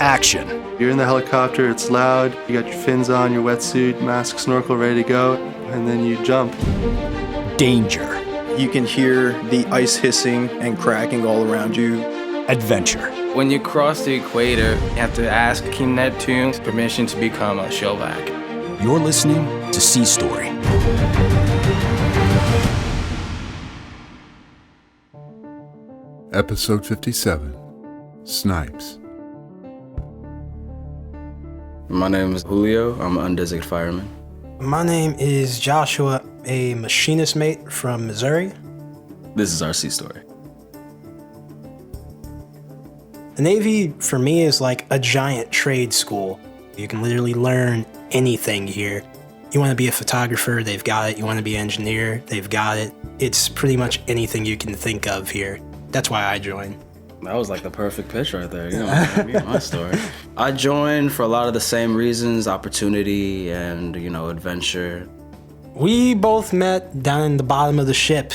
action. You're in the helicopter, it's loud, you got your fins on, your wetsuit, mask, snorkel ready to go, and then you jump. Danger. You can hear the ice hissing and cracking all around you. Adventure. When you cross the equator, you have to ask King Neptune's permission to become a shellback. You're listening to Sea Story. Episode 57, Snipes. My name is Julio. I'm an undesignated fireman. My name is Joshua, a machinist mate from Missouri. This is our sea story. The Navy, for me, is like a giant trade school. You can literally learn anything here. You want to be a photographer, they've got it. You want to be an engineer, they've got it. It's pretty much anything you can think of here. That's why I joined. That was like the perfect pitch right there. You know, my story. I joined for a lot of the same reasons, opportunity and, adventure. We both met down in the bottom of the ship.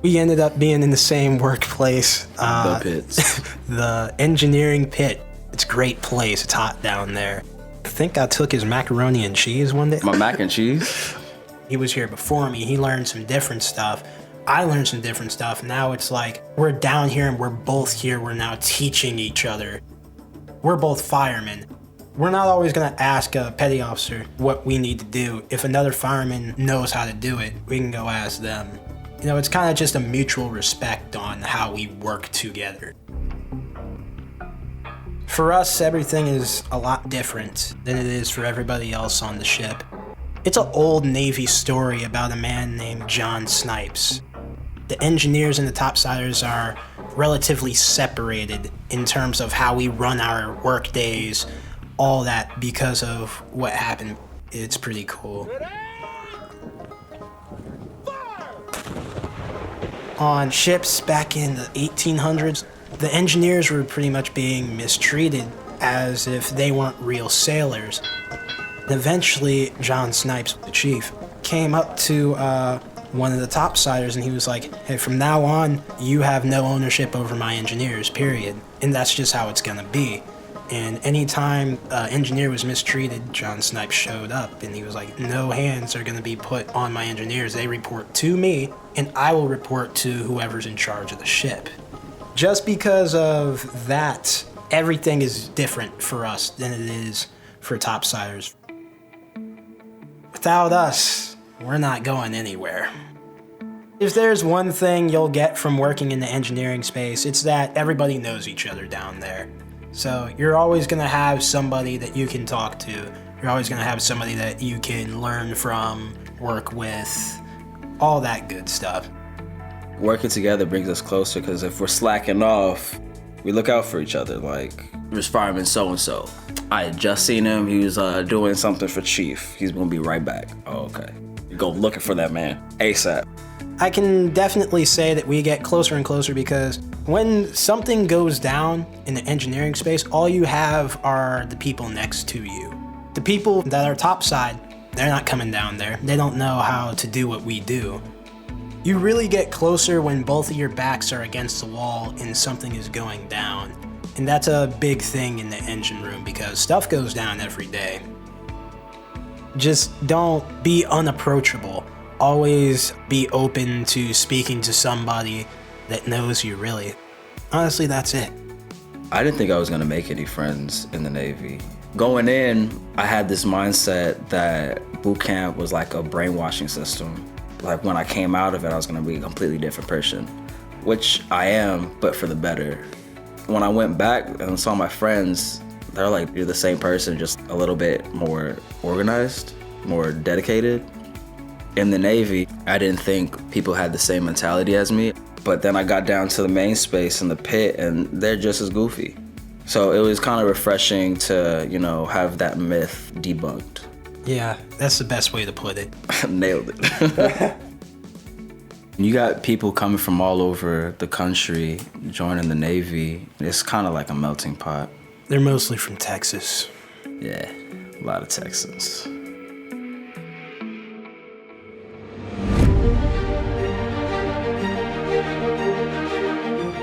We ended up being in the same workplace. The pits. The engineering pit. It's a great place. It's hot down there. I think I took his macaroni and cheese one day. My mac and cheese? He was here before me. He learned some different stuff. I learned some different stuff. Now it's like we're down here and we're both here. We're now teaching each other. We're both firemen. We're not always going to ask a petty officer what we need to do. If another fireman knows how to do it, we can go ask them. It's kind of just a mutual respect on how we work together. For us, everything is a lot different than it is for everybody else on the ship. It's an old Navy story about a man named John Snipes. The engineers and the topsiders are relatively separated in terms of how we run our work days, all that because of what happened. It's pretty cool. On ships back in the 1800s, the engineers were pretty much being mistreated as if they weren't real sailors. And eventually, John Snipes, the chief, came up to one of the topsiders and he was like, hey, from now on, you have no ownership over my engineers, period. And that's just how it's gonna be. And anytime an engineer was mistreated, John Snipes showed up and he was like, no hands are gonna be put on my engineers. They report to me and I will report to whoever's in charge of the ship. Just because of that, everything is different for us than it is for topsiders. Without us, we're not going anywhere. If there's one thing you'll get from working in the engineering space, it's that everybody knows each other down there. So you're always gonna have somebody that you can talk to. You're always gonna have somebody that you can learn from, work with, all that good stuff. Working together brings us closer because if we're slacking off, we look out for each other. Like, there's fireman so-and-so. I had just seen him. He was doing something for Chief. He's gonna be right back. Oh, okay. You go looking for that man ASAP. I can definitely say that we get closer and closer because when something goes down in the engineering space, all you have are the people next to you. The people that are topside, they're not coming down there. They don't know how to do what we do. You really get closer when both of your backs are against the wall and something is going down. And that's a big thing in the engine room because stuff goes down every day. Just don't be unapproachable. Always be open to speaking to somebody that knows you, really. Honestly, that's it. I didn't think I was gonna make any friends in the Navy. Going in, I had this mindset that boot camp was like a brainwashing system. Like when I came out of it, I was gonna be a completely different person, which I am, but for the better. When I went back and saw my friends, they're like, you're the same person, just a little bit more organized, more dedicated. In the Navy, I didn't think people had the same mentality as me, but then I got down to the main space in the pit and they're just as goofy. So it was kind of refreshing to, have that myth debunked. Yeah, that's the best way to put it. Nailed it. You got people coming from all over the country joining the Navy. It's kind of like a melting pot. They're mostly from Texas. Yeah, a lot of Texans.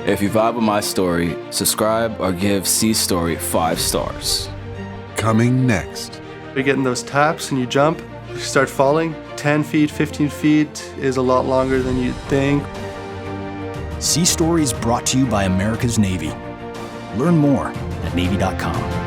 If you vibe with my story, subscribe or give Sea Story 5 stars. Coming next. You're getting those taps and you jump, you start falling. 10 feet, 15 feet is a lot longer than you'd think. Sea Story is brought to you by America's Navy. Learn more at Navy.com.